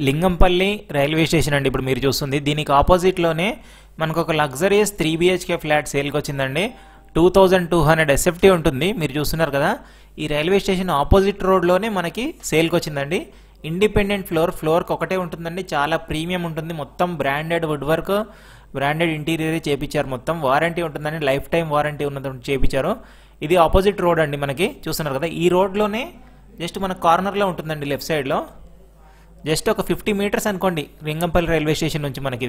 Lingampalli railway station అండి ఇప్పుడు మీరు చూస్తుంది. దీనికి ఆపోజిట్లోనే మనకు ఒక లగ్జరియస్ 3 BHK ఫ్లాట్ సేల్కి వచ్చిందండి. 2200 SFT ఉంటుంది, మీరు చూస్తున్నారు కదా. ఈ రైల్వే స్టేషన్ ఆపోజిట్ రోడ్లోనే మనకి సేల్కి వచ్చిందండి. ఇండిపెండెంట్ ఫ్లోర్కి ఒకటే ఉంటుందండి. చాలా ప్రీమియం ఉంటుంది, మొత్తం branded wood work, branded interior చేపించారు. మొత్తం వారంటీ ఉంటుందండి, లైఫ్ టైం వారంటీ ఉన్నది చేపించారు. ఇది ఆపోజిట్ రోడ్ అండి మనకి చూస్తున్నారు కదా. ఈ రోడ్లోనే జస్ట్ మన కార్నర్లో ఉంటుందండి, లెఫ్ట్ సైడ్లో. జస్ట్ ఒక 50 మీటర్స్ అనుకోండి లింగంపల్లి రైల్వే స్టేషన్ నుంచి మనకి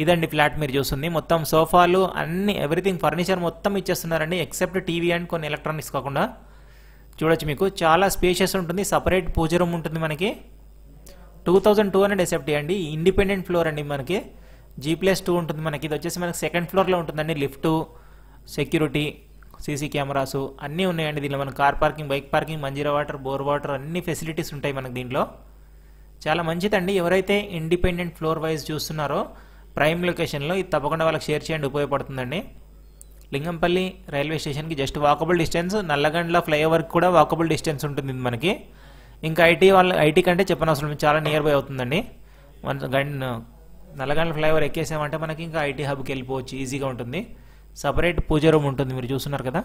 ఇదండి ఫ్లాట్ మీరు చూస్తుంది. మొత్తం సోఫాలు అన్ని ఎవ్రీథింగ్ ఫర్నిచర్ మొత్తం ఇచ్చేస్తున్నారండి, ఎక్సెప్ట్ టీవీ అండ్ కొన్ని ఎలక్ట్రానిక్స్ కాకుండా. చూడొచ్చు, మీకు చాలా స్పేషియస్ ఉంటుంది, సపరేట్ పూజ రూమ్ ఉంటుంది మనకి. 2200 SFT అండి, ఇండిపెండెంట్ ఫ్లోర్ అండి మనకి. G+2 ఉంటుంది మనకి. ఇది వచ్చేసి మనకి సెకండ్ ఫ్లోర్లో ఉంటుందండి. లిఫ్ట్, సెక్యూరిటీ, సీసీ కెమెరాస్ అన్నీ ఉన్నాయండి దీనిలో. మనకి car parking, bike parking, Manjira water, bore water అన్ని ఫెసిలిటీస్ ఉంటాయి మనకి దీంట్లో. చాలా మంచిదండి. ఎవరైతే ఇండిపెండెంట్ ఫ్లోర్ వైజ్ చూస్తున్నారో ప్రైమ్ లొకేషన్లో ఇది తప్పకుండా వాళ్ళకి షేర్ చేయండి, ఉపయోగపడుతుందండి. లింగంపల్లి రైల్వే స్టేషన్కి జస్ట్ వాకబుల్ డిస్టెన్స్, నల్లగండ్ల ఫ్లైఓవర్కి కూడా వాకబుల్ డిస్టెన్స్ ఉంటుంది మనకి. ఇంకా ఐటీ కంటే చెప్పనవసరం, చాలా నియర్ బై అవుతుందండి. నల్లగండ్ల ఫ్లైఓవర్ ఎక్కేసామంటే మనకి ఇంకా ఐటీ హబ్కి వెళ్ళిపోవచ్చు, ఈజీగా ఉంటుంది. సపరేట్ పూజ రూమ్ ఉంటుంది, మీరు చూస్తున్నారు కదా.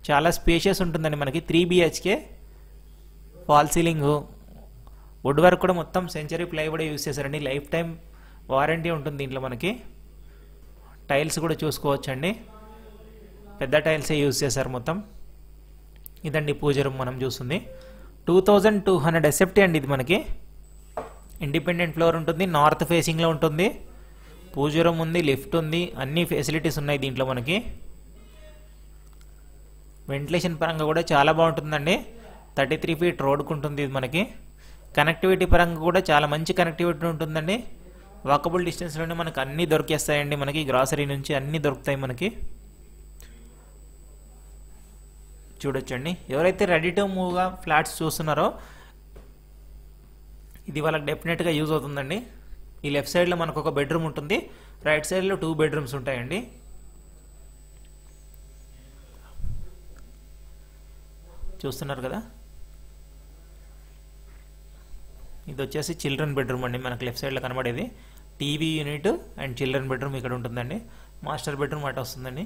చాలా స్పేషియస్ ఉంటుందండి మనకి. 3 BHK, fall ceiling, wood work కూడా మొత్తం సెంచరీ ప్లైవుడ్ యూస్ చేశారండి. లైఫ్ టైం వారంటీ ఉంటుంది దీంట్లో మనకి. టైల్స్ కూడా చూసుకోవచ్చండి, పెద్ద టైల్సే యూజ్ చేశారు మొత్తం. ఇదండి పూజ రూమ్ మనం చూస్తుంది. 2200 SFT అండి ఇది మనకి. ఇండిపెండెంట్ ఫ్లోర్ ఉంటుంది, నార్త్ ఫేసింగ్లో ఉంటుంది. పూజ రూమ్ ఉంది, లిఫ్ట్ ఉంది, అన్ని ఫెసిలిటీస్ ఉన్నాయి దీంట్లో మనకి. వెంటిలేషన్ పరంగా కూడా చాలా బాగుంటుందండి. 33 ఫీట్ రోడ్కు ఉంటుంది ఇది మనకి. కనెక్టివిటీ పరంగా కూడా చాలా మంచి కనెక్టివిటీ ఉంటుందండి. వాకబుల్ డిస్టెన్స్లోనే మనకు అన్నీ దొరికేస్తాయండి మనకి. గ్రాసరీ నుంచి అన్నీ దొరుకుతాయి మనకి. చూడొచ్చండి, ఎవరైతే రెడీ టు మూవ్గా ఫ్లాట్స్ చూస్తున్నారో ఇది వాళ్ళకి డెఫినెట్గా యూజ్ అవుతుందండి. ఈ లెఫ్ట్ సైడ్లో మనకు ఒక బెడ్రూమ్ ఉంటుంది, రైట్ సైడ్లో 2 బెడ్రూమ్స్ ఉంటాయండి. చూస్తున్నారు కదా. ఇది వచ్చేసి చిల్డ్రన్ బెడ్రూమ్ అండి మనకు లెఫ్ట్ సైడ్లో కనబడేది. TV unit and children bedroom ఇక్కడ ఉంటుందండి. మాస్టర్ బెడ్రూమ్ అటు వస్తుందండి.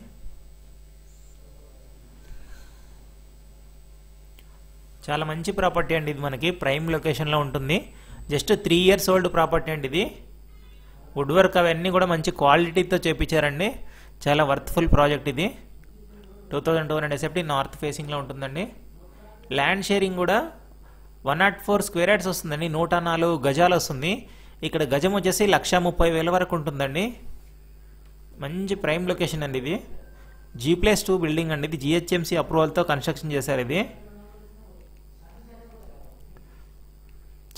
చాలా మంచి ప్రాపర్టీ అండి ఇది మనకి. ప్రైమ్ లొకేషన్లో ఉంటుంది. జస్ట్ 3 years ఓల్డ్ ప్రాపర్టీ అండి ఇది. వుడ్ వర్క్ అవన్నీ కూడా మంచి క్వాలిటీతో చేపించారండి. చాలా వర్త్ఫుల్ ప్రాజెక్ట్ ఇది. 2200 SFT నార్త్ ఫేసింగ్లో ఉంటుందండి. ల్యాండ్ షేరింగ్ కూడా 104 స్క్వేర్ యార్డ్స్ వస్తుందండి. 104 గజాలు వస్తుంది. ఇక్కడ గజం వచ్చేసి 1,30,000 వరకు ఉంటుందండి. మంచి ప్రైమ్ లొకేషన్ అండి ఇది. G+2 బిల్డింగ్ అండి ఇది. GHMC అప్రూవల్తో కన్స్ట్రక్షన్ చేశారు ఇది.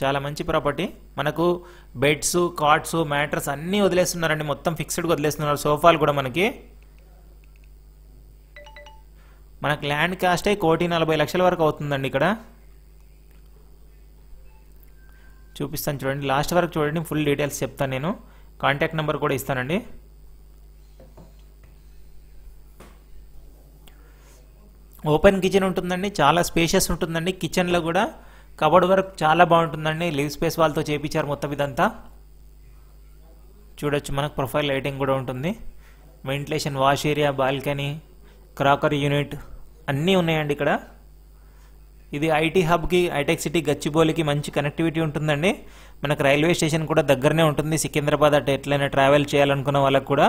చాలా మంచి ప్రాపర్టీ. మనకు బెడ్స్, కాట్స్, మ్యాట్రస్ అన్నీ వదిలేస్తున్నారండి, మొత్తం ఫిక్స్డ్గా వదిలేస్తున్నారు. సోఫాలు కూడా మనకి ల్యాండ్ కాస్ట్ 1,40,00,000 వరకు అవుతుందండి. ఇక్కడ చూపిస్తాను చూడండి, లాస్ట్ వరకు చూడండి, ఫుల్ డీటెయిల్స్ చెప్తాను నేను. కాంటాక్ట్ నెంబర్ కూడా ఇస్తానండి. ఓపెన్ కిచెన్ ఉంటుందండి, చాలా స్పేషియస్ ఉంటుందండి. కిచెన్లో కూడా కబోర్డ్ వర్క్ చాలా బాగుంటుందండి. లివ్ స్పేస్ వాళ్ళతో చేయించారు మొత్తం ఇదంతా. చూడొచ్చు, మనకు ప్రొఫైల్ లైటింగ్ కూడా ఉంటుంది. Ventilation, wash area, balcony, cracker unit అన్నీ ఉన్నాయండి ఇక్కడ. ఇది ఐటీ హబ్కి, హైటెక్ సిటీ గచ్చిబౌలికి మంచి కనెక్టివిటీ ఉంటుందండి. మనకు రైల్వే స్టేషన్ కూడా దగ్గరనే ఉంటుంది. సికింద్రాబాద్ అటు ఎట్లయినా ట్రావెల్ చేయాలనుకున్న వాళ్ళకు కూడా.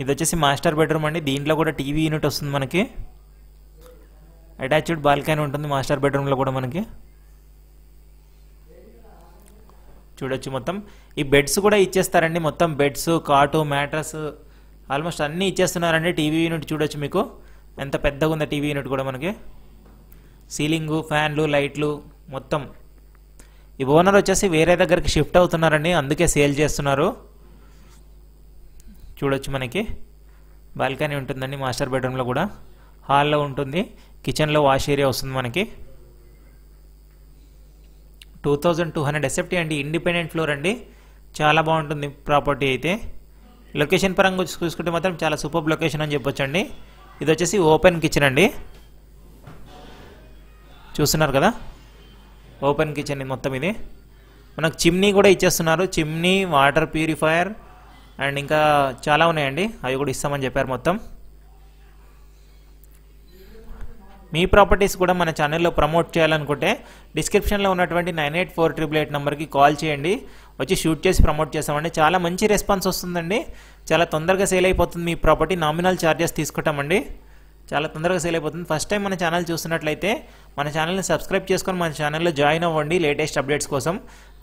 ఇది వచ్చేసి మాస్టర్ బెడ్రూమ్ అండి. దీంట్లో కూడా టీవీ యూనిట్ వస్తుంది మనకి. అటాచ్డ్ బాల్కనీ ఉంటుంది మాస్టర్ బెడ్రూమ్లో కూడా మనకి. చూడొచ్చు, మొత్తం ఈ బెడ్స్ కూడా ఇచ్చేస్తారండి. మొత్తం బెడ్స్, కాటు, మ్యాట్రస్ ఆల్మోస్ట్ అన్నీ ఇచ్చేస్తున్నారండి. టీవీ యూనిట్ చూడొచ్చు మీకు ఎంత పెద్దగా ఉందో టీవీ యూనిట్ కూడా మనకి. సీలింగు, ఫ్యాన్లు, లైట్లు మొత్తం. ఈ ఓనర్ వచ్చేసి వేరే దగ్గరికి షిఫ్ట్ అవుతున్నారండి, అందుకే సేల్ చేస్తున్నారు. చూడొచ్చు, మనకి బాల్కనీ ఉంటుందండి మాస్టర్ బెడ్రూమ్లో కూడా. హాల్లో ఉంటుంది. కిచెన్లో వాష్ ఏరియా వస్తుంది మనకి. 2200 SFT అండి. ఇండిపెండెంట్ ఫ్లోర్ అండి. చాలా బాగుంటుంది ప్రాపర్టీ అయితే. లొకేషన్ పరంగా చూసుకుంటే మాత్రం చాలా సూపర్ లొకేషన్ అని చెప్పొచ్చండి. ఇది వచ్చేసి ఓపెన్ కిచెన్ అండి. చూస్తున్నారు కదా, ఓపెన్ కిచెన్ మొత్తం ఇది. మనకు చిమ్నీ కూడా ఇచ్చేస్తున్నారు, చిమ్నీ, వాటర్ ప్యూరిఫైయర్ అండ్ ఇంకా చాలా ఉన్నాయండి, అవి కూడా ఇస్తామని చెప్పారు మొత్తం. మీ ప్రాపర్టీస్ కూడా మన ఛానల్లో ప్రమోట్ చేయాలనుకుంటే డిస్క్రిప్షన్లో ఉన్నటువంటి 984888 నెంబర్కి కాల్ చేయండి, వచ్చి షూట్ చేసి ప్రమోట్ చేస్తామండి. చాలా మంచి రెస్పాన్స్ వస్తుందండి, చాలా తొందరగా సేల్ అయిపోతుంది మీ ప్రాపర్టీ. నామినల్ ఛార్జెస్ తీసుకుంటామండి, చాలా తొందరగా సేల్ అయిపోతుంది. ఫస్ట్ టైం మన ఛానల్ చూస్తున్నట్లయితే మన ఛానల్ని సబ్స్క్రైబ్ చేసుకొని మన ఛానల్లో జాయిన్ అవ్వండి లేటెస్ట్ అప్డేట్స్ కోసం.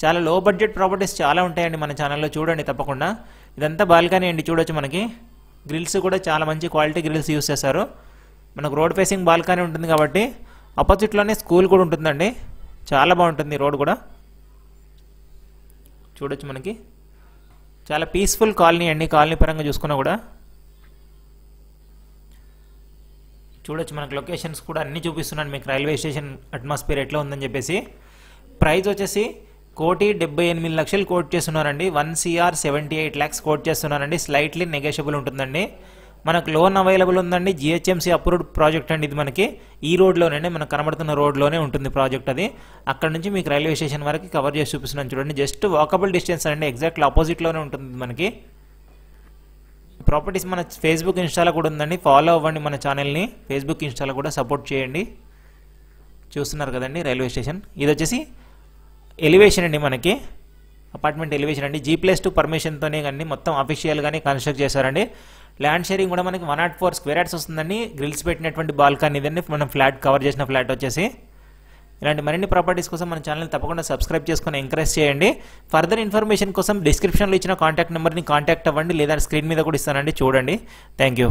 చాలా లో బడ్జెట్ ప్రాపర్టీస్ చాలా ఉంటాయండి మన ఛానల్లో, చూడండి తప్పకుండా. ఇదంతా బాల్కనీ అండి, చూడొచ్చు. మనకి గ్రిల్స్ కూడా చాలా మంచి క్వాలిటీ గ్రిల్స్ యూస్ చేశారు. మనకు రోడ్ ఫేసింగ్ బాల్కనీ ఉంటుంది కాబట్టి ఆపోజిట్లోనే స్కూల్ కూడా ఉంటుందండి, చాలా బాగుంటుంది రోడ్ కూడా. చూడొచ్చు, మనకి చాలా పీస్ఫుల్ కాలనీ అండి, కాలనీ పరంగా చూసుకున్నా కూడా. చూడొచ్చు, మనకు లొకేషన్స్ కూడా అన్నీ చూపిస్తున్నాను మీకు, రైల్వే స్టేషన్ అట్మాస్ఫియర్ ఎట్లా ఉందని చెప్పేసి. ప్రైస్ వచ్చేసి 1,78,00,000 కోట్ చేస్తున్నారండి, 1,78,00,000 కోట్ చేస్తున్నారండి. స్లైట్లీ నెగోషియబుల్ ఉంటుందండి. మనకు లోన్ అవైలబుల్ ఉందండి, జిహెచ్ఎంసీ అప్రూవ్డ్ ప్రాజెక్ట్ అండి ఇది. మనకి ఈ రోడ్లోనే, మనకు కనబడుతున్న రోడ్లోనే ఉంటుంది ప్రాజెక్ట్ అది. అక్కడ నుంచి మీకు రైల్వే స్టేషన్ వరకు కవర్ చేసి చూపిస్తున్నాను చూడండి, జస్ట్ వాకబుల్ డిస్టెన్స్ అండి, ఎగ్జాక్ట్లీ ఆపోజిట్లోనే ఉంటుంది మనకి. ప్రాపర్టీస్ మన ఫేస్బుక్, ఇన్స్టాలో కూడా ఉందండి, ఫాలో అవ్వండి మన ఛానల్ని. ఫేస్బుక్, ఇన్స్టాలో కూడా సపోర్ట్ చేయండి. చూస్తున్నారు కదండి రైల్వే స్టేషన్. ఇది వచ్చేసి ఎలివేషన్ అండి, మనకి అపార్ట్మెంట్ ఎలివేషన్ అండి. G+2 పర్మిషన్తోనే కానీ మొత్తం అఫీషియల్గానే కన్స్ట్రక్ట్ చేశారండి. ల్యాండ్ షేరింగ్ కూడా మనకి 104 స్క్వేర్ యార్డ్స్ వస్తుందండి. గ్రిల్స్ పెట్టినటువంటి బాల్కనీ ఇదండి, మనం ఫ్లాట్ కవర్ చేసిన ఫ్లాట్ వచ్చేసి. ఇలాంటి మరిన్ని ప్రాపర్టీస్ కోసం మన ఛానల్ తప్పకుండా సబ్స్క్రైబ్ చేసుకొని ఎంకరేజ్ చేయండి. ఫర్దర్ ఇన్ఫర్మేషన్ కోసం డిస్క్రిప్షన్లో ఇచ్చిన కాంటాక్ట్ నెంబర్ని కాంటాక్ట్ అవ్వండి, లేదా స్క్రీన్ మీద కూడా ఇస్తానండి, చూడండి. Thank you.